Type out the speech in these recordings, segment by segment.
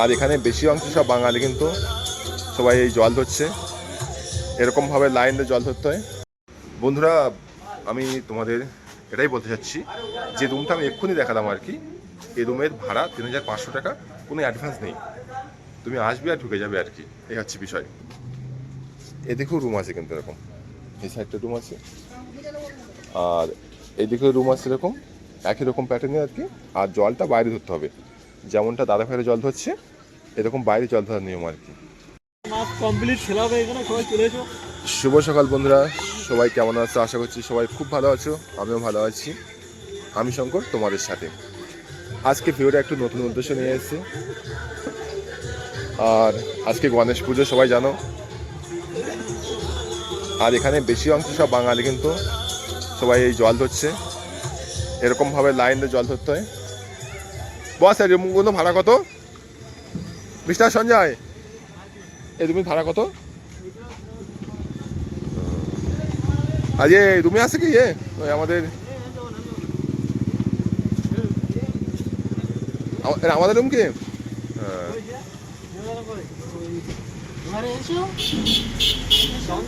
আর এখানে বেশি অংশ সব বাঙালি, কিন্তু সবাই এই জল ধরছে, এরকমভাবে লাইন দিয়ে জল ধরতে হয়। বন্ধুরা, আমি তোমাদের এটাই বলতে চাচ্ছি যে রুমটা আমি এক্ষুনি দেখালাম আর কি, এই রুমের ভাড়া ৩,৫০০ টাকা, কোনো অ্যাডভান্স নেই, তুমি আসবে আর ঢুকে যাবে আর কি, এই হচ্ছে বিষয়। এদিকেও রুম আছে কিন্তু এরকম, এই সাইডটা রুম আছে, আর এইদিকেও রুম আছে এরকম, একই রকম প্যাটার্নে আর কি। আর জলটা বাইরে ধরতে হবে, যেমনটা দাদা ভাইয়ের জল ধরছে এরকম বাইরে জল ধরার নিয়ম আর কি। শুভ সকাল বন্ধুরা, সবাই কেমন আছো? আশা করছি সবাই খুব ভালো আছো, আমিও ভালো আছি। আমি শঙ্কর তোমাদের সাথে। আজকে ভিডিওটা একটু নতুন উদ্দেশ্য নিয়ে এসেছি। আর আজকে গণেশ পুজো সবাই জানো, আর এখানে বেশি অংশ সব বাঙালি, কিন্তু সবাই এই জল ধরছে, এরকমভাবে লাইন দিয়ে জল ধরতে হয়। বস, এই রুমগুলো ভাড়া কত? মিস্টার সঞ্জয়, এই রুমের ভাড়া কত? আজ এই রুমে আছে কি ওই আমাদের আমাদের রুম কি?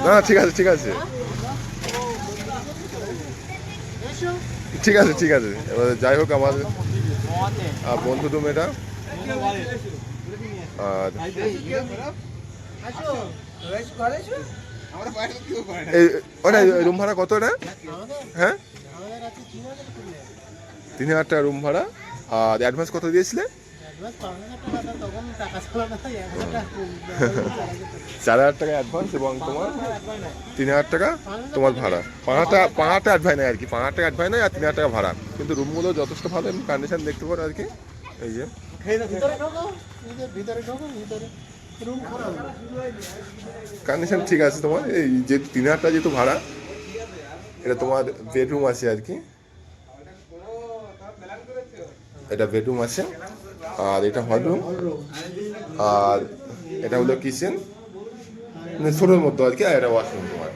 না ঠিক আছে, ঠিক আছে, ঠিক আছে, ঠিক আছে। এবার যাই হোক, আমার বন্ধু রুম এটা। আর ওটা রুম ভাড়া কত এটা? হ্যাঁ, ৩,০০০ টাকা রুম ভাড়া। আর অ্যাডভান্স কত দিয়েছিলে? ৪,০০০ টাকা অ্যাডভান্স এবং তোমার ৩,০০০ টাকা তোমার ভাড়া। ৫,০০০ টাকা অ্যাডভান্স নেয় আর কি, ৫,০০০ টাকা অ্যাডভান্স নেয় আর ৩,০০০ টাকা ভাড়া। কিন্তু রুমগুলো যথেষ্ট ভালো, এমনি কন্ডিশন দেখতে পারো আর কি। এই যে কন্ডিশন ঠিক আছে তোমার। এই যে ৩,০০০ টাকা যেহেতু ভাড়া, এটা তোমার বেডরুম আছে আর কি, এটা বেডরুম আছে, আর এটা হলরুম, আর এটা হলো কিচেন, মানে ছোটোর মধ্যে আর কি, আর এটা ওয়াশরুম তোমার।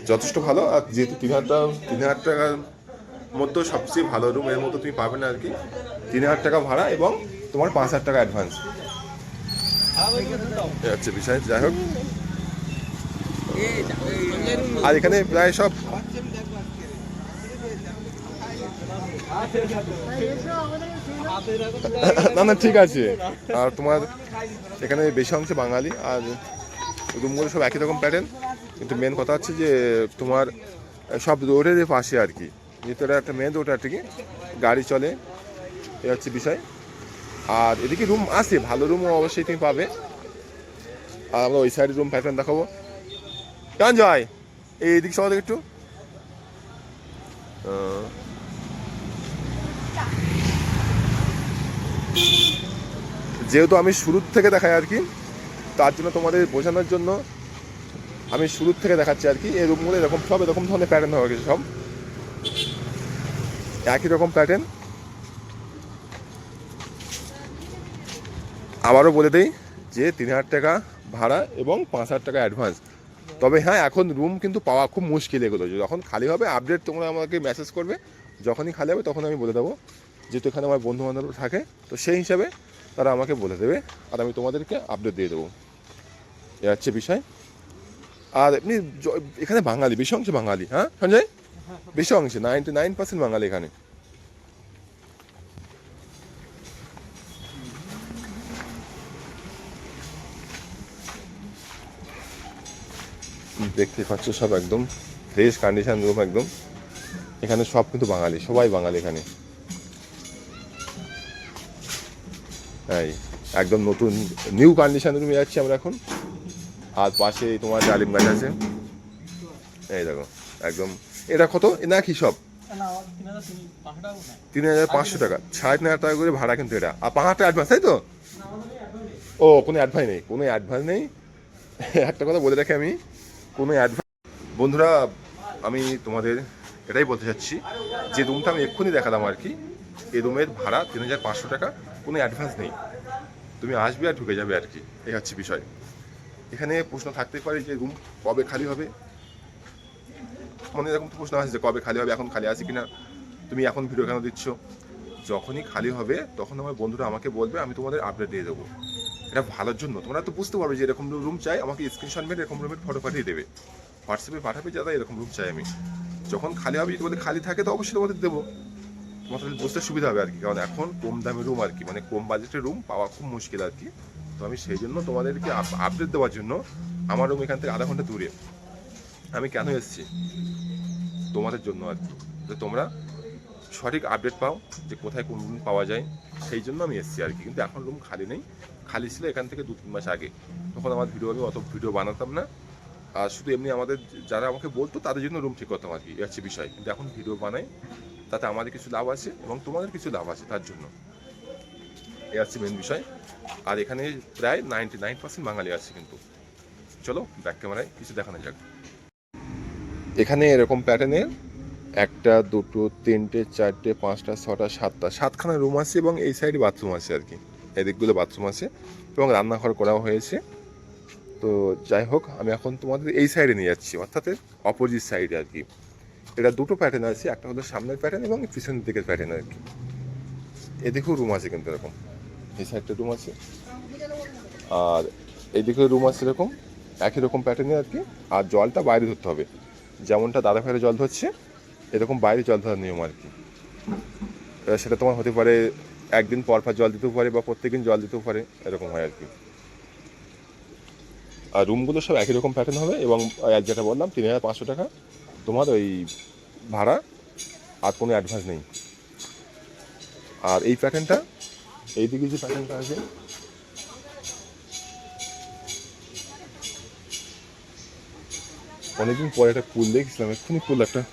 যথেষ্ট ভালো। আর যেহেতু ৩,০০০ টাকার মধ্যে সবচেয়ে ভালো রুম এর মধ্যে তুমি পাবে না আর কি। ৩,০০০ টাকা ভাড়া এবং তোমার ৫,০০০ টাকা অ্যাডভান্স, এই হচ্ছে বিষয়। যাই হোক, আর এখানে প্রায় সব না না ঠিক আছে। আর তোমার এখানে বেশি অংশে বাঙালি, আর রুমগুলো সব একই রকম প্যাটার্ন, কিন্তু মেন কথা হচ্ছে যে তোমার সব রোডের পাশে আর কি, যেহেতু এটা একটা মেন রোড আর কি, গাড়ি চলে, এই হচ্ছে বিষয়। আর এদিকে রুম আছে, ভালো রুমও অবশ্যই তুমি পাবে। আর আমরা ওই সাইডের রুম প্যাটার্ন দেখাবো। কেমন যায় এইদিক সবাই একটু যেহেতু আমি শুরুর থেকে দেখাই আর কি, তার জন্য তোমাদের বোঝানোর জন্য আমি শুরুর থেকে দেখাচ্ছি আর কি। এই রুমগুলো এরকম সব এরকম ধরনের প্যাটার্ন হয়ে গেছে, সব একই রকম প্যাটার্ন। আবারও বলে দিই যে ৩,০০০ টাকা ভাড়া এবং ৫,০০০ টাকা অ্যাডভান্স। তবে হ্যাঁ, এখন রুম কিন্তু পাওয়া খুব মুশকিল। এগুলো যখন খালি হবে আপডেট তোমরা আমাকে মেসেজ করবে, যখনই খালি হবে তখন আমি বলে দেবো, যেহেতু এখানে আমার বন্ধুবান্ধব থাকে, তো সেই হিসাবে তারা আমাকে বলে দেবে, আর আমি তোমাদেরকে আপডেট দিয়ে দেবো, এ হচ্ছে বিষয়। আর এমনি এখানে বাঙালি বেশি অংশে বাঙালি। হ্যাঁ সঞ্জয়, বেশি অংশে 99% বাঙালি এখানে। দেখতে পাচ্ছ সব একদম ফ্রেশ কন্ডিশন রুম একদম। এখানে সব কিন্তু বাঙালি, সবাই বাঙালি এখানে। এই একদম নতুন নিউ কন্ডিশন রুমে যাচ্ছি আমরা এখন। আর পাশে তোমার ডালিম গাছ আছে, এই দেখো একদম। এটা কত না কি সব? ৩,৫০০ টাকা, ৩,৫০০ টাকা করে ভাড়া কিন্তু এটা। আর ৫,০০০ টাকা অ্যাডভান্স, তাই তো? ও কোনো অ্যাডভান্স নেই, কোনো অ্যাডভান্স নেই। একটা কথা বলে রাখি আমি, কোনো অ্যাডভান্স। বন্ধুরা, আমি তোমাদের এটাই বলতে চাচ্ছি যে রুমটা আমি এক্ষুনি দেখালাম আর কি, এই রুমের ভাড়া ৩,৫০০ টাকা, কোনো অ্যাডভান্স নেই, তুমি আসবে আর ঢুকে যাবে আর কি, এই হচ্ছে বিষয়। এখানে প্রশ্ন থাকতে পারে যে রুম কবে খালি হবে, মনে এরকম তো প্রশ্ন আছে যে কবে খালি হবে, এখন খালি আছে কিনা, তুমি এখন ভিডিও কেন দিচ্ছ? যখনই খালি হবে তখন আমার বন্ধুরা আমাকে বলবে, আমি তোমাদের আপডেট দিয়ে দেবো। এটা ভালোর জন্য, তোমরা তো বুঝতে পারবে যে এরকম রুম চাই, আমাকে স্ক্রিনশট মেরে এরকম রুমের ফটো পাঠিয়ে দেবে, হোয়াটসঅ্যাপে পাঠাবে যারা এরকম রুম চাই আমি। যখন খালি হবে, যদি তোমাদের খালি থাকে তো অবশ্যই তোমাদের দেবো, তোমাদের বুঝতে সুবিধা হবে আর কি। কারণ এখন কম দামি রুম আর কি, মানে কম বাজেটের রুম পাওয়া খুব মুশকিল আর কি। তো আমি সেই জন্য তোমাদেরকে আপডেট দেওয়ার জন্য, আমার রুম এখান থেকে আধা ঘন্টা দূরে, আমি কেন এসেছি তোমাদের জন্য আর কি, যে তোমরা সঠিক আপডেট পাও যে কোথায় কোন রুম পাওয়া যায়, সেই জন্য আমি এসেছি আর কি। কিন্তু এখন রুম খালি নেই, খালি ছিল এখান থেকে 2-3 মাস আগে, তখন আমার আমি অত ভিডিও বানাতাম না, আর শুধু এমনি আমাদের যারা আমাকে বলতো তাদের জন্য রুম ঠিক করতাম আর কি, এই হচ্ছে বিষয়। কিন্তু এখন ভিডিও বানাই, তাতে আমাদের কিছু লাভ আছে এবং তোমাদের কিছু লাভ আছে, তার জন্য এই হচ্ছে মেন বিষয়। আর এখানে প্রায় 99% বাঙালি আছে কিন্তু। চলো ব্যাক ক্যামেরায় কিছু দেখানো যাক। এখানে এরকম প্যাটার্নের 1, 2, 3, 4, 5, 6, 7খানা রুম আছে এবং এই সাইডে বাথরুম আছে আর কি, এদিকগুলো বাথরুম আছে এবং রান্নাঘর করাও হয়েছে। তো যাই হোক, আমি এখন তোমাদের এই সাইডে নিয়ে যাচ্ছি, অর্থাৎ অপোজিট সাইডে আর কি। এটা দুটো প্যাটার্ন আছে, একটা হলো সামনের প্যাটার্ন এবং পিছনের দিকের প্যাটার্ন আর কি। এদিকেও রুম আছে কিন্তু এরকম, এই সাইডটা রুম আছে আর এইদিকেও রুম আছে এরকম একই রকম প্যাটার্নে আর কি। আর জলটা বাইরে ধরতে হবে, যেমনটা দাদা ভাইয়ের জল ধরছে এরকম বাইরে জল ধরার নিয়ম আর কি। সেটা তোমার হতে পারে একদিন পর পর জল দিতেও পারে বা প্রত্যেকদিন জল দিতেও পারে, এরকম হয় আর কি। আর রুমগুলো সব একই রকম প্যাটার্ন হবে এবং যেটা বললাম 3500 টাকা তোমার ওই ভাড়া, আর কোনো অ্যাডভান্স নেই। আর এই প্যাটার্নটা, এইদিকে যে প্যাটার্নটা আছে, অনেকদিন পরে একটা কুল দেখছিলাম, এক্ষুনি কুল একটা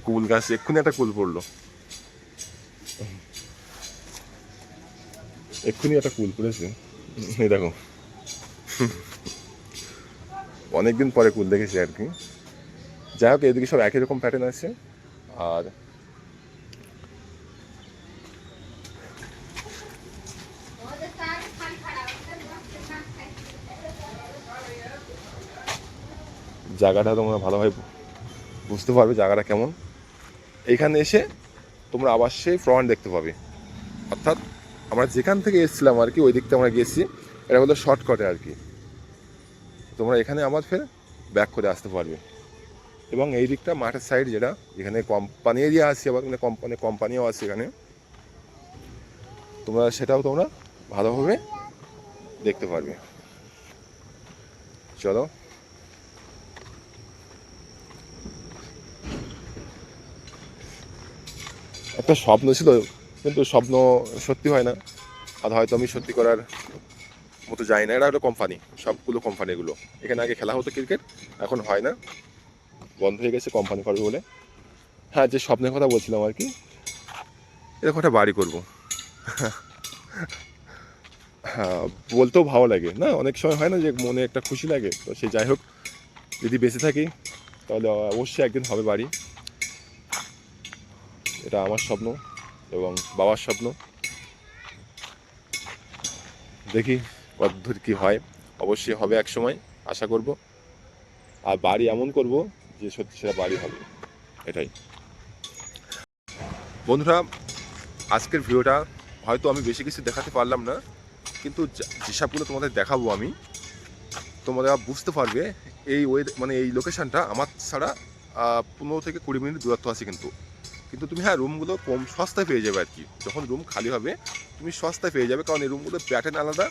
কুল গাছ, এক্ষুনি একটা কুল পড়লো, এক্ষুনি একটা কুল পড়েছে, এই দেখো অনেকদিন পরে কুল দেখেছি আর কি। যাই হোক, এদিকে সব একই রকম প্যাটার্ন আছে। আর জায়গাটা তোমরা ভালোভাবে বুঝতে পারবে জায়গাটা কেমন। এইখানে এসে তোমরা আবার সেই ফ্রন্ট দেখতে পাবে, অর্থাৎ আমরা যেখান থেকে এসেছিলাম আর কি ওই দিকটা আমরা গেছি, এটা হলো শর্টকাটে আর কি। তোমরা এখানে আবার ফের ব্যাক করে আসতে পারবে। এবং এই দিকটা মাঠের সাইড, যেটা এখানে কোম্পানি এরিয়া আছে, আবার কোম্পানিও আছে এখানে, তোমরা সেটাও তোমরা ভালোভাবে দেখতে পারবে। চলো, একটা স্বপ্ন ছিল কিন্তু স্বপ্ন সত্যি হয় না, আর হয়তো আমি সত্যি করার মতো যাই না। এটা হলো কোম্পানি, সবগুলো কোম্পানিগুলো, এখানে আগে খেলা হতো ক্রিকেট, এখন হয় না, বন্ধ হয়ে গেছে কোম্পানি করবে বলে। হ্যাঁ, যে স্বপ্নের কথা বলছিলাম আর কি, এরকম একটা বাড়ি করবো। হ্যাঁ, বলতেও ভালো লাগে না, অনেক সময় হয় না যে মনে একটা খুশি লাগে। তো সে যাই হোক, যদি বেঁচে থাকি তাহলে অবশ্যই একদিন হবে বাড়ি। এটা আমার স্বপ্ন এবং বাবার স্বপ্ন, দেখি কতদূর কী হয়, অবশ্যই হবে এক সময়, আশা করব। আর বাড়ি এমন করব যে সত্যি সেটা বাড়ি হবে, এটাই। বন্ধুরা, আজকের ভিডিওটা হয়তো আমি বেশি কিছু দেখাতে পারলাম না, কিন্তু যেসবগুলো তোমাদের দেখাবো আমি, তোমরা বুঝতে পারবে এই মানে এই লোকেশানটা আমার ছাড়া 15 থেকে 20 মিনিট দূরত্ব আছে কিন্তু। কিন্তু তুমি হ্যাঁ, রুমগুলো কম সস্তায় পেয়ে যাবে আর কি। যখন রুম খালি হবে তুমি সস্তায় পেয়ে যাবে, কারণ এই রুমগুলোর প্যাটার্ন আলাদা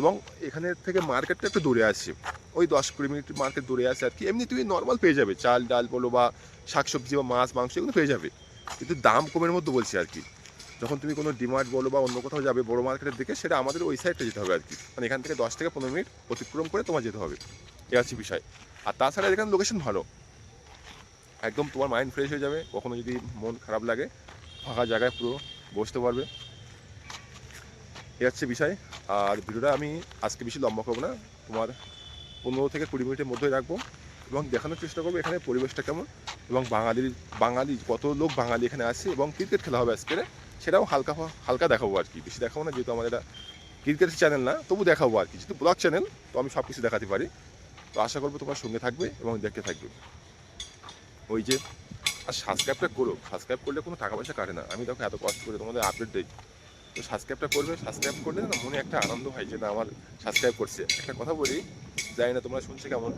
এবং এখানের থেকে মার্কেটটা একটু দূরে আছে, ওই 10-20 মিনিট মার্কেট দূরে আছে আর কি। এমনি তুমি নর্মাল পেয়ে যাবে, চাল ডাল বলো বা শাকসবজি বা মাছ মাংস এগুলো পেয়ে যাবে, কিন্তু দাম কমের মধ্যে বলছি আর কি। যখন তুমি কোনো ডিমার্ট বলো বা অন্য কোথাও যাবে বড়ো মার্কেটের দিকে, সেটা আমাদের ওই সাইডটা যেতে হবে আর কি, মানে এখান থেকে 10 থেকে 15 মিনিট অতিক্রম করে তোমার যেতে হবে, এ হচ্ছে বিষয়। আর তাছাড়া এখানে লোকেশন ভালো, একদম তোমার মাইন্ড ফ্রেশ হয়ে যাবে, কখনো যদি মন খারাপ লাগে ফাঁকা জায়গায় পুরো বসতে পারবে, এ হচ্ছে বিষয়। আর ভিডিওটা আমি আজকে বেশি লম্বা করবো না, তোমার 15 থেকে 20 মিনিটের মধ্যেই রাখবো এবং দেখানোর চেষ্টা করবো এখানে পরিবেশটা কেমন এবং বাঙালি কত লোক বাঙালি এখানে আছে এবং ক্রিকেট খেলা হবে আজকে, সেটাও হালকা হালকা দেখাবো আর কি, বেশি দেখাবো না, যেহেতু আমার এটা ক্রিকেটের চ্যানেল না, তবু দেখাবো আর কি, যেহেতু ব্লগ চ্যানেল তো আমি সব কিছু দেখাতে পারি। তো আশা করবো তোমার সঙ্গে থাকবে এবং দেখতে থাকবে। ওই যে আর সাবস্ক্রাইবটা করো, সাবস্ক্রাইব করলে কোনো টাকা পয়সা কাটে না। আমি দেখো এত কষ্ট করে তোমাদের আপডেট দিই, তো সাবস্ক্রাইবটা করবে। সাবস্ক্রাইব করলে না মনে একটা আনন্দ হয় যে না আমার সাবস্ক্রাইব করছে। একটা কথা বলি, জানি না তোমরা শুনছো কেমন,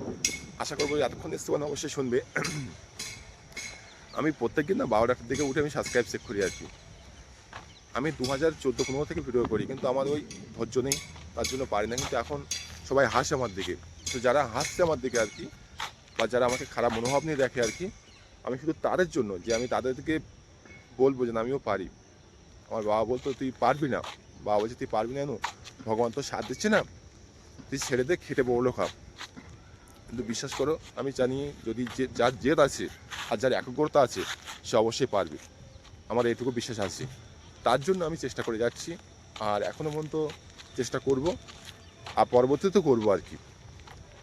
আশা করবো এতক্ষণ এসতে পারো অবশ্যই শুনবে। আমি প্রত্যেকদিন না 12টার দিকে উঠে আমি সাবস্ক্রাইব চেক করি আর কি। আমি 2014-15 থেকে ভিডিও করি, কিন্তু আমার ওই ধৈর্য নেই, তার জন্য পারি না। কিন্তু এখন সবাই হাসে আমার দিকে, তো যারা হাসছে আমার দিকে আর কি, বা যারা আমাকে খারাপ মনোভাব নিয়ে দেখে আর কি, আমি শুধু তাদের জন্য যে আমি তাদেরকে বলবো যে না আমিও পারি। আমার বাবা বলতো তুই পারবি না, বাবা বলছে তুই পারবি না কেন, ভগবান তো সাথ দিচ্ছে না, তুই ছেড়ে দে, খেটে বড়লো খাও। কিন্তু বিশ্বাস করো আমি জানি যদি যার জেদ আছে আর যার একাগ্রতা আছে সে অবশ্যই পারবে, আমার এইটুকু বিশ্বাস আছে। তার জন্য আমি চেষ্টা করে যাচ্ছি, আর এখনও পর্যন্ত চেষ্টা করব, আর পরবর্তীতেও করবো আর কি।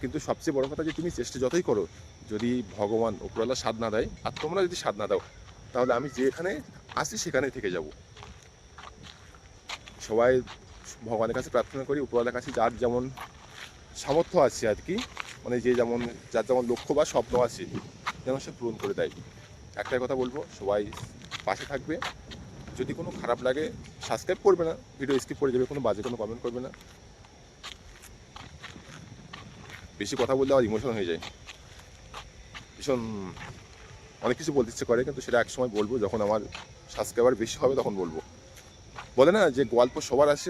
কিন্তু সবচেয়ে বড় কথা যে তুমি চেষ্টা যতই করো, যদি ভগবান উপরওয়ালা সাধ না দেয় আর তোমরা যদি সাধ না দাও, তাহলে আমি যেখানে আসি সেখানেই থেকে যাব। সবাই ভগবানের কাছে প্রার্থনা করি, উপরওয়ালার কাছে যার যেমন সামর্থ্য আছে আর কি, মানে যার যেমন লক্ষ্য বা স্বপ্ন আছে যেন সে পূরণ করে দেয়। একটাই কথা বলবো, সবাই পাশে থাকবে। যদি কোনো খারাপ লাগে সাবস্ক্রাইব করবে না, ভিডিও স্কিপ করে যাবে, কোনো বাজে কোনো কমেন্ট করবে না। বেশি কথা বললে আবার ইমোশন হয়ে যায়, ভীষণ অনেক কিছু বলতে ইচ্ছে করে, কিন্তু সেটা এক সময় বলবো যখন আমার সাবস্ক্রাইবার বেশি হবে তখন বলবো। বলে না যে গল্প সবার আছে,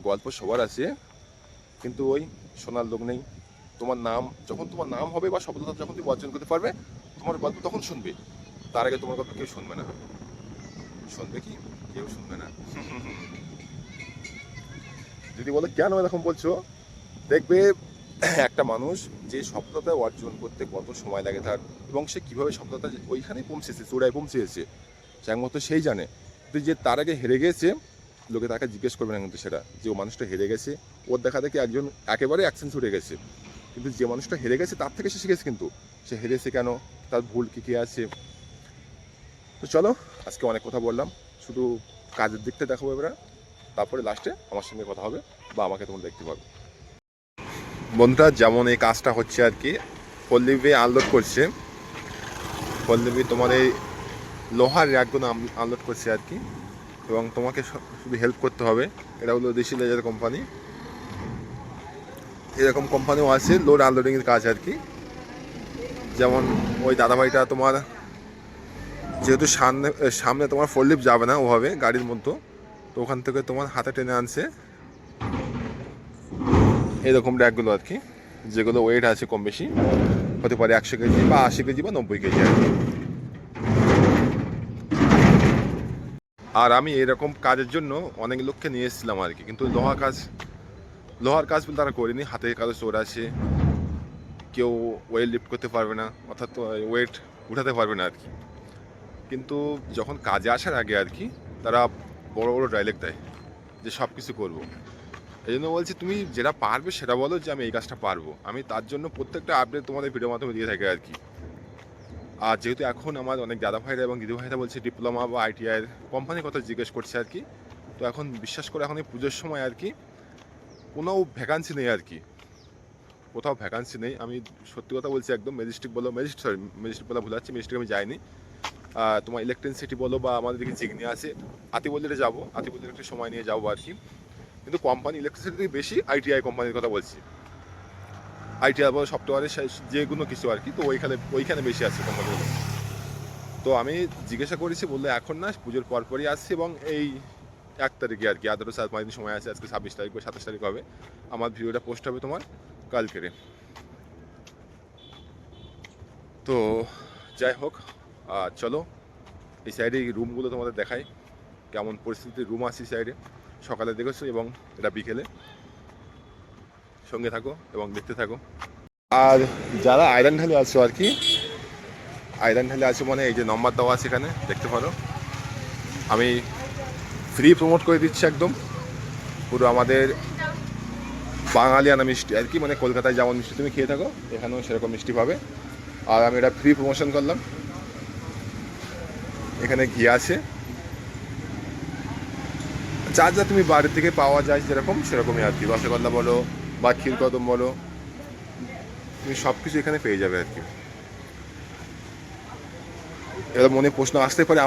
গল্প সবার আছে, কিন্তু ওই শোনার লোক নেই। যখন তোমার নাম হবে বা সফলতা যখন তুমি অর্জন করতে পারবে, তোমার গল্প তখন শুনবে, তার আগে তোমার গল্প কেউ শুনবে না। শুনবে কি? কেউ শুনবে না। যদি বলো কেন এরকম বলছো, দেখবে একটা মানুষ যে সফলতা অর্জন করতে কত সময় লাগে তার, এবং সে কীভাবে সফলতা ওইখানেই পৌঁছেছে, চূড়ায় পৌঁছেছে, সে একমাত্র সেই জানে। কিন্তু যে তার আগে হেরে গেছে, লোকে তাকে জিজ্ঞেস করবে না কিন্তু সেটা, যে ও মানুষটা হেরে গেছে, ওর দেখা দেখে একজন একেবারে অ্যাকশন ছুটে গেছে। কিন্তু যে মানুষটা হেরে গেছে তার থেকে সে শিখেছে, কিন্তু সে হেরেছে কেন, তার ভুল কী কী আছে। তো চলো, আজকে অনেক কথা বললাম, শুধু কাজের দিকটা দেখাবো এবার, তারপরে লাস্টে আমার সঙ্গে কথা হবে বা আমাকে তোমরা দেখতে পাবে। বন্ধুরা যেমন এই কাজটা হচ্ছে আর কি, পল্লিবি আনলোড করছে, পল্লিবি তোমার এই লোহার র্যাকগুলো আনলোড করছে আর কি, এবং তোমাকে শুধু হেল্প করতে হবে। এটা হলো দেশি লেজার কোম্পানি, এরকম কোম্পানিও আছে লোড আনলোডিংয়ের কাজ আর কি। যেমন ওই দাদাভাইটা তোমার যেহেতু সামনে তোমার ফোল্ড যাবে না ওভাবে গাড়ির মতো, তো ওখান থেকে তোমার হাতে টেনে আনছে এরকম র্যাকগুলো আর কি, যেগুলো ওয়েট আছে কম বেশি, হতে পারে 100 কেজি বা 80 কেজি বা 90 কেজি আর কি। আর আমি এরকম কাজের জন্য অনেক লোককে নিয়ে এসেছিলাম আর কি, কিন্তু লোহার কাজ বলে তারা করেনি, হাতে কাজে চোর আছে, কেউ ওয়েট লিফট করতে পারবে না, অর্থাৎ ওয়েট উঠাতে পারবে না আর কি। কিন্তু যখন কাজে আসার আগে আর কি তারা বড় বড় ডায়লগ দেয় যে সব কিছু করবো। এই জন্য বলছি তুমি যেটা পারবে সেটা বলো যে আমি এই কাজটা পারবো, আমি তার জন্য প্রত্যেকটা আপডেট তোমাদের ভিডিওর মাধ্যমে দিয়ে থাকি আর কি। আর যেহেতু এখন আমার অনেক দাদা ভাইরা এবং দিদি ভাইরা বলছে ডিপ্লোমা বা আইটিআইয়ের কোম্পানির কথা জিজ্ঞেস করছে আর কি, তো এখন বিশ্বাস করে এখন এই পুজোর সময় আর কি কোনো ভ্যাকান্সি নেই আর কি, কোথাও ভ্যাকান্সি নেই। আমি সত্যি কথা বলছি, একদম ম্যাজিস্ট্রিক বলা ভুল আছে, ম্যাজিস্ট্রিক আমি যাইনি। তোমার ইলেকট্রিসিটি বলো বা আমাদের দিকে জিগনি আছে, আতিবল্লিতে যাবো, আতিবল্লির একটু সময় নিয়ে যাবো আর কি। কিন্তু কোম্পানি ইলেকট্রিসিটি থেকে বেশি আইটিআই কোম্পানির কথা বলছি, আইটিআই বলো সফটওয়্যারের যে কোনো কিছু আর কি, তো ওইখানে বেশি আছে কোম্পানিগুলো। তো আমি জিজ্ঞাসা করেছি, বললে এখন না, পুজোর পরপরই আসছে, এবং এই 1 তারিখে আর কি, আদারও 4-5 দিন সময় আছে, আজকে 26 তারিখ বা 27 তারিখ হবে, আমার ভিডিওটা পোস্ট হবে তোমার কালকেরে। তো যাই হোক, চলো এই সাইডে এই রুমগুলো তোমাদের দেখাই, কেমন পরিস্থিতির রুম আছে সাইডে, সকালে দেখেছো এবং এটা বিকেলে। সঙ্গে থাকো এবং দেখতে থাকো। আর যারা আয়রন ঢালে আছো আর কি, আয়রন ঢালে আছে মানে এই যে নম্বর দেওয়া আছে এখানে দেখতে পারো, আমি ফ্রি প্রমোট করে দিচ্ছি একদম পুরো আমাদের বাঙালিয়ানা মিষ্টি আর কি, মানে কলকাতায় যেমন মিষ্টি তুমি খেয়ে থাকো এখানেও সেরকম মিষ্টি পাবে। আর আমি এটা ফ্রি প্রমোশন করলাম। এখানে ঘি আছে, যা তুমি বাড়ির থেকে পাওয়া যায় যেরকম সেরকমই আর কি, রসগোল্লা বলো বা ক্ষীরকদম বলো, তুমি সব কিছু এখানে পেয়ে যাবে আর কি। এবার মনে প্রশ্ন আসতে পারে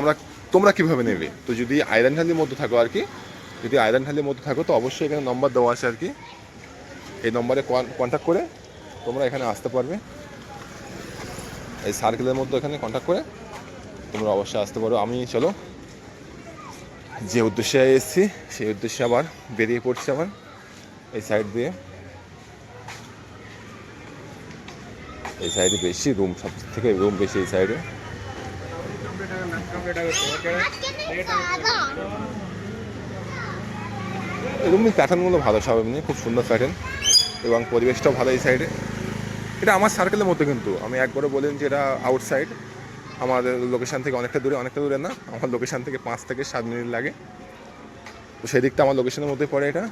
তোমরা কীভাবে নেবে। তো যদি আয়রন ভ্যালির মধ্যে থাকো আর কি, যদি আয়রন ভ্যালির মধ্যে থাকো তো অবশ্যই এখানে নম্বর দেওয়া আছে আর কি, এই নম্বরে কন্ট্যাক্ট করে তোমরা এখানে আসতে পারবে। এই সার্কেলের মধ্যে এখানে কন্ট্যাক্ট করে তোমরা অবশ্যই আসতে পারো। আমি চলো যে উদ্দেশ্যে এসেছি সেই উদ্দেশ্যে আবার বেরিয়ে পড়ছি আবার এই সাইড দিয়ে। এই সাইডে বেশি রুম, সব থেকে রুম বেশি এই সাইডে। রুমের প্যাটার্নগুলো ভালো, সব এমনি খুব সুন্দর প্যাটার্ন এবং পরিবেশটাও ভালো এই সাইডে। এটা আমার সার্কেলের মধ্যে, কিন্তু আমি একবারও বলেন যে এটা আউটসাইড, আমার লোকেশান থেকে অনেকটা দূরে না, আমার লোকেশান থেকে 5 থেকে 7 মিনিট লাগে। তো সেই দিকটা আমার লোকেশনের মধ্যে পড়ে এটা।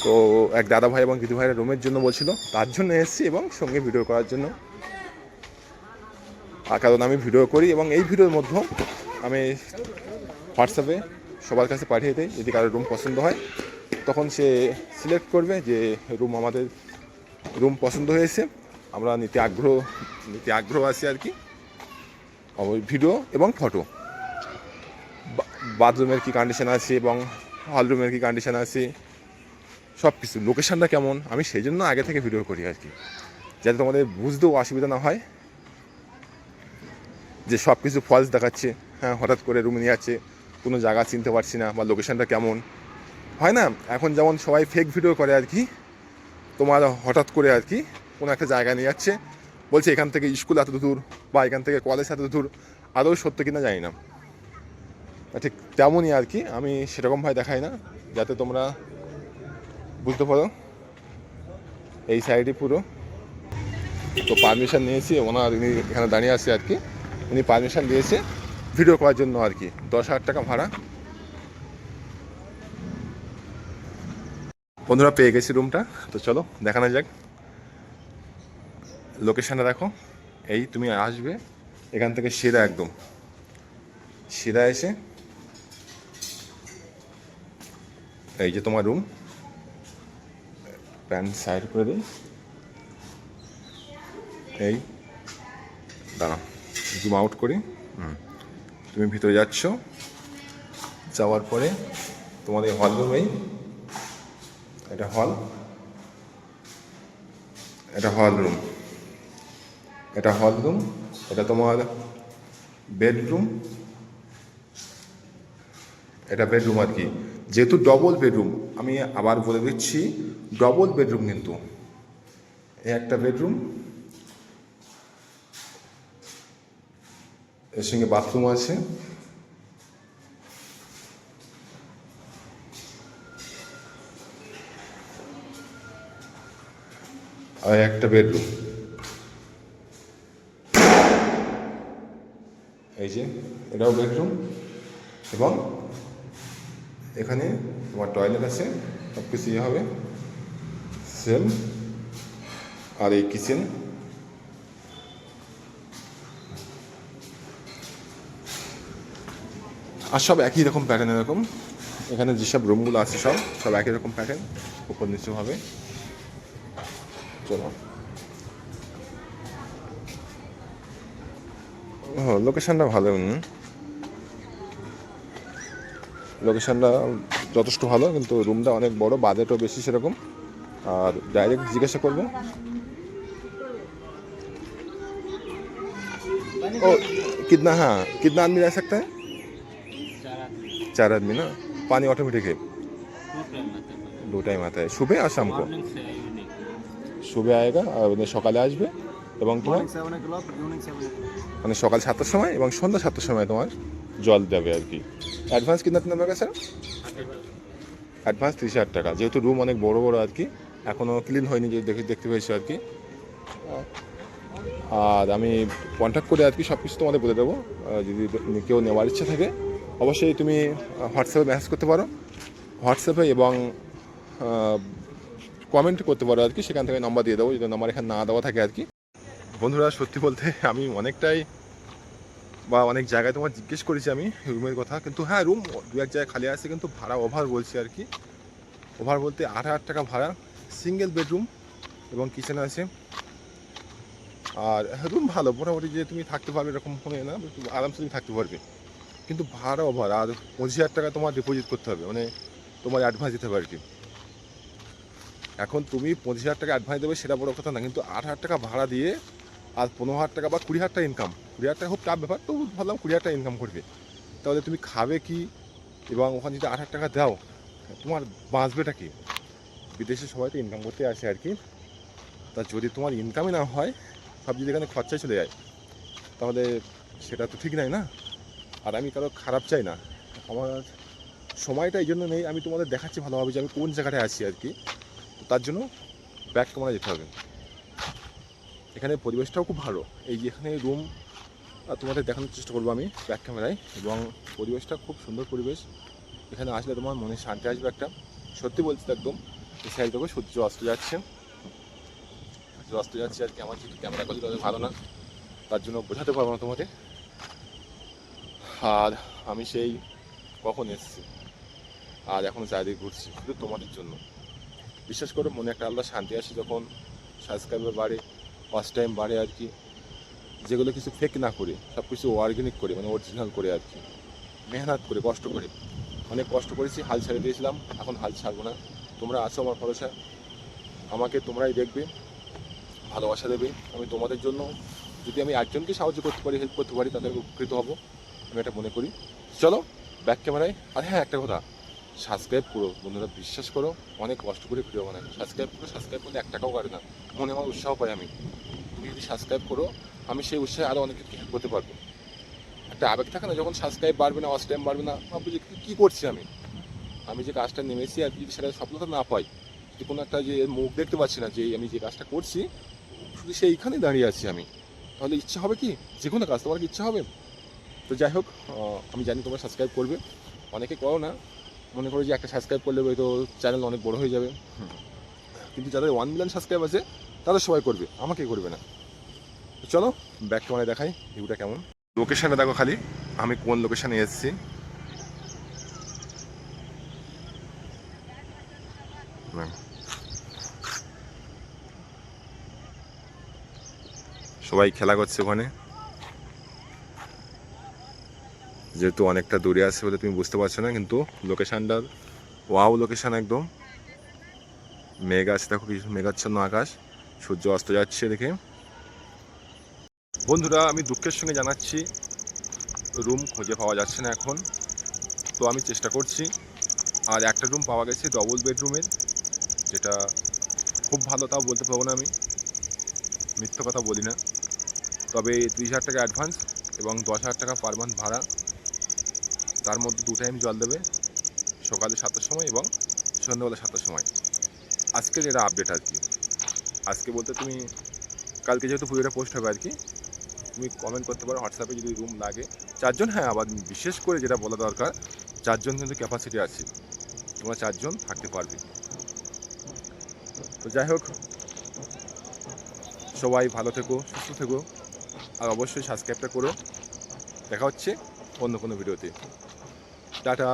তো এক দাদা ভাই এবং দিদি ভাইয়ের রুমের জন্য বলছিল, তার জন্য এসেছি এবং সঙ্গে ভিডিও করার জন্য। আর কারণ আমি ভিডিও করি এবং এই ভিডিওর মধ্যে আমি হোয়াটসঅ্যাপে সবার কাছে পাঠিয়ে দিই, যদি কারোর রুম পছন্দ হয় তখন সে সিলেক্ট করবে যে আমাদের রুম পছন্দ হয়েছে, আমরা নিতে আগ্রহ আছি আর কি। ভিডিও এবং ফটো, বাথরুমের কী কন্ডিশন আছে এবং হলরুমের কী কন্ডিশন আছে, সব কিছু লোকেশানটা কেমন, আমি সেই জন্য আগে থেকে ভিডিও করি আর কি, যাতে তোমাদের বুঝতেও অসুবিধা না হয় যে সব কিছু ফলস দেখাচ্ছে, হ্যাঁ হঠাৎ করে রুম নিয়ে যাচ্ছে, কোনো জায়গা চিনতে পারছি না বা লোকেশানটা কেমন হয় না। এখন যেমন সবাই ফেক ভিডিও করে আর কি, তোমার হঠাৎ করে আর কি কোনো একটা জায়গা নিয়ে যাচ্ছে, বলছে এখান থেকে স্কুল এত দূর বা এখান থেকে কলেজ এত দূর, আদৌ সত্য কিনা জানি না। ঠিক তেমনই আর কি, আমি সেরকমভাবে দেখাই না, যাতে তোমরা বুঝতে পারো। এই সাইডে পুরো তো পারমিশন নিয়েছি, উনি এখানে দাঁড়িয়ে আছে আর কি, উনি পারমিশন দিয়েছে ভিডিও করার জন্য আর কি। 10,000 টাকা ভাড়া। বন্ধুরা পেয়ে গেছি রুমটা, তো চলো দেখানো যাক। লোকেশানটা দেখো, এই তুমি আসবে এখান থেকে সিধা, একদম সিধা এসে এই যে তোমার রুম, প্যান্ট সাইড করে দিই, এই দাঁড়া জুম আউট করি। তুমি ভিতরে যাচ্ছ, যাওয়ার পরে তোমাদের হল রুম, এটা হল রুম, এটা তোমার বেডরুম, এটা বেডরুম আর কি, যেহেতু ডবল বেডরুম, আমি আবার বলে দিচ্ছি ডবল বেডরুম, কিন্তু এই একটা বেডরুম, এর সঙ্গে বাথরুম আছে, আর একটা বেডরুম, এই যে এটাও বেডরুম, এবং এখানে তোমার টয়লেট আছে, সব কিছু ইয়ে হবে সেম। আর এই কিচেন, আর সব একই রকম প্যাটার্ন। এরকম এখানে যেসব রুমগুলো আছে সব একই রকম প্যাটার্ন, উপর নিচু হবে। চলো, লোকেশানটা ভালো, লোকেশানটা যথেষ্ট ভালো, কিন্তু রুমটা অনেক বড়, বাজেটও বেশি সেরকম। আর ডাইরেক্ট জিজ্ঞাসা করবো, ओ कितना आदमी रह सकता है? 4 आदमी ना। पानी ऑटोमेटिक है? 2 টাইম आता है, सुबह और शाम को। सुबह आएगा और সকালে আসবে এবং তোমার মানে সকাল 7টার সময় এবং সন্ধ্যা 7টার সময় তোমার জল দেবে আর কি। অ্যাডভান্স কিतना लगेगा স্যার? অ্যাডভান্স 30,000 টাকা। যেহেতু রুম অনেক বড় বড় আর কি, এখনও ক্লিন হয়নি, যে দেখতে পেয়েছি আর কি। আর আমি কন্ট্যাক্ট করে আর কি সব কিছু তোমাদের বলে দেবো। যদি কেউ নেওয়ার ইচ্ছা থাকে অবশ্যই তুমি হোয়াটসঅ্যাপে মেসেজ করতে পারো, হোয়াটসঅ্যাপে, এবং কমেন্ট করতে পারো আর কি, সেখান থেকে নাম্বার দিয়ে দেবো যদি নাম্বার এখানে না দেওয়া থাকে আর কি। বন্ধুরা সত্যি বলতে আমি অনেকটাই বা অনেক জায়গায় তোমার জিজ্ঞেস করেছি আমি রুমের কথা, কিন্তু হ্যাঁ রুম 2-1 জায়গায় খালি আছে, কিন্তু ভাড়া ওভার বলছি আর কি। ওভার বলতে 8,000 টাকা ভাড়া, সিঙ্গেল বেডরুম এবং কিচেন আছে। আর রুম ভালো মোটামুটি, যে তুমি থাকতে পারবে এরকম কোনো না, একটু আরামসে তুমি থাকতে পারবে। কিন্তু ভাড়া ওভার, আর 25,000 টাকা তোমার ডিপোজিট করতে হবে, মানে তোমার অ্যাডভান্স দিতে হবে আর কি। এখন তুমি 25,000 টাকা অ্যাডভান্স দেবে সেটা বড় কথা না, কিন্তু 8,000 টাকা ভাড়া দিয়ে আর 15,000 টাকা বা 20,000 টাকা ইনকাম, 20,000 টাকা খুব টাফ ব্যাপার, তো ভাবলাম 20,000 টাকা ইনকাম করবে, তাহলে তুমি খাবে কি? এবং ওখানে যদি 8,000 টাকা দাও, তোমার বাঁচবেটা কি? বিদেশে সবাই তো ইনকাম করতে আসে আর কি। তা যদি তোমার ইনকামই না হয়, সব যদি এখানে খরচায় চলে যায়, তাহলে সেটা তো ঠিক নাই না। আর আমি কারো খারাপ চাই না, আমার সময়টা এই জন্য নেই। আমি তোমাদের দেখাচ্ছি ভালোভাবে যে আমি কোন জায়গাটায় আছি আর কি। তো তার জন্য ব্যাক ক্যামেরা যেতে হবে। এখানে পরিবেশটাও খুব ভালো, এই যে এখানে রুম তোমাদের দেখানোর চেষ্টা করবো আমি ব্যাক ক্যামেরায়, এবং পরিবেশটা খুব সুন্দর পরিবেশ। এখানে আসলে তোমার মনে শান্তি আসবে একটা, সত্যি বলছি। একদম এই সাইড থেকে সূর্য অস্ত যাচ্ছে, সূর্য অস্ত যাচ্ছে আর কি। আমার যেহেতু ক্যামেরা কোয়ালিটি অত ভালো না, তার জন্য বোঝাতে পারবো না তোমাদের। আর আমি সেই কখন এসেছি, আর এখন চারিদিকে ঘুরছি শুধু তোমাদের জন্য। বিশ্বাস করো, মনে একটা আলাদা শান্তি আসে যখন সাবস্ক্রাইবার বাড়ে, ফার্স্ট টাইম বাড়ে আর কি। যেগুলো কিছু ফেক না করে, সব কিছু অর্গ্যানিক করে, মানে অরিজিনাল করে আর কি, মেহনত করে, কষ্ট করে। অনেক কষ্ট করেছি, হাল ছেড়ে দিয়েছিলাম, এখন হাল ছাড়বো না। তোমরা আছো আমার ভরসা, আমাকে তোমরাই দেখবে, ভালোবাসা দেবে। আমি তোমাদের জন্য যদি আমি একজনকে সাহায্য করতে পারি, হেল্প করতে পারি, তাদের উপকৃত হব, আমি এটা মনে করি। চলো ব্যাক ক্যামেরায়। আর হ্যাঁ, একটা কথা, সাবস্ক্রাইব করো বন্ধুরা, বিশ্বাস করো, অনেক কষ্ট করে ভিডিও বানাই। সাবস্ক্রাইব করো, সাবস্ক্রাইব করলে 1 টাকাও কাটে না, মনে আমার উৎসাহ পাই আমি। তুমি যদি সাবস্ক্রাইব করো, আমি সেই উৎসাহে আরও অনেক কিছু হেল্প করতে পারবো। একটা আবেগ থাকে না, যখন সাবস্ক্রাইব বাড়বে না, ওয়াচ টাইম বাড়বে না, ভাববো যে কী করছি আমি যে কাজটা নেমেছি আর কি, সেটা সফলতা না পাই, যদি কোনো একটা যে মুখ দেখতে পাচ্ছি না যে আমি যে কাজটা করছি, শুধু সেইখানেই দাঁড়িয়ে আছি আমি, তাহলে ইচ্ছা হবে কি? যে কোনো কাজ তোমার কি ইচ্ছা হবে? তো যাই হোক, আমি জানি তোমরা সাবস্ক্রাইব করবে, অনেকে করো না, মনে করো যে একটা সাবস্ক্রাইব করলে হয়তো চ্যানেল অনেক বড় হয়ে যাবে। কিন্তু যাদের 1 মিলিয়ন সাবস্ক্রাইব আছে, তাদের সবাই করবে, আমাকে করবে না। তো চলো ব্যাক ক্যামেরায় দেখাই ভিউটা কেমন। লোকেশানটা দেখো খালি, আমি কোন লোকেশানে এসেছি। সবাই খেলা করছে ওখানে, যেহেতু অনেকটা দূরে আছে বলে তুমি বুঝতে পারছো না, কিন্তু লোকেশানটার ওয়াও লোকেশান একদম। মেঘ আছে দেখো, কিছু মেঘাচ্ছন্ন আকাশ, সূর্য অস্ত যাচ্ছে দেখে। বন্ধুরা, আমি দুঃখের সঙ্গে জানাচ্ছি রুম খুঁজে পাওয়া যাচ্ছে না এখন, তো আমি চেষ্টা করছি। আর একটা রুম পাওয়া গেছে ডবল বেডরুমের, যেটা খুব ভালো, তাও বলতে পারবো না, আমি মিথ্যে কথা বলি না। তবে 30,000 টাকা অ্যাডভান্স এবং 10,000 টাকা পার মান্থ ভাড়া, তার মধ্যে 2 টাইম জল দেবে, সকালে 7টার সময় এবং সন্ধ্যাবেলা 7টার সময়। আজকের এটা আপডেট আর কি। আজকে বলতে তুমি কালকে যেহেতু ভিডিওটা পোস্ট হবে আর কি, তুমি কমেন্ট করতে পারো হোয়াটসঅ্যাপে যদি রুম লাগে। 4 জন, হ্যাঁ, আবার বিশেষ করে যেটা বলা দরকার, 4 জন কিন্তু ক্যাপাসিটি আছে, তোমরা 4 জন থাকতে পারবে। তো যাই হোক, সবাই ভালো থেকো, সুস্থ থেকো, আর অবশ্যই সাবস্ক্রাইবটা করো। দেখা হচ্ছে অন্য কোনো ভিডিওতে। টাটা।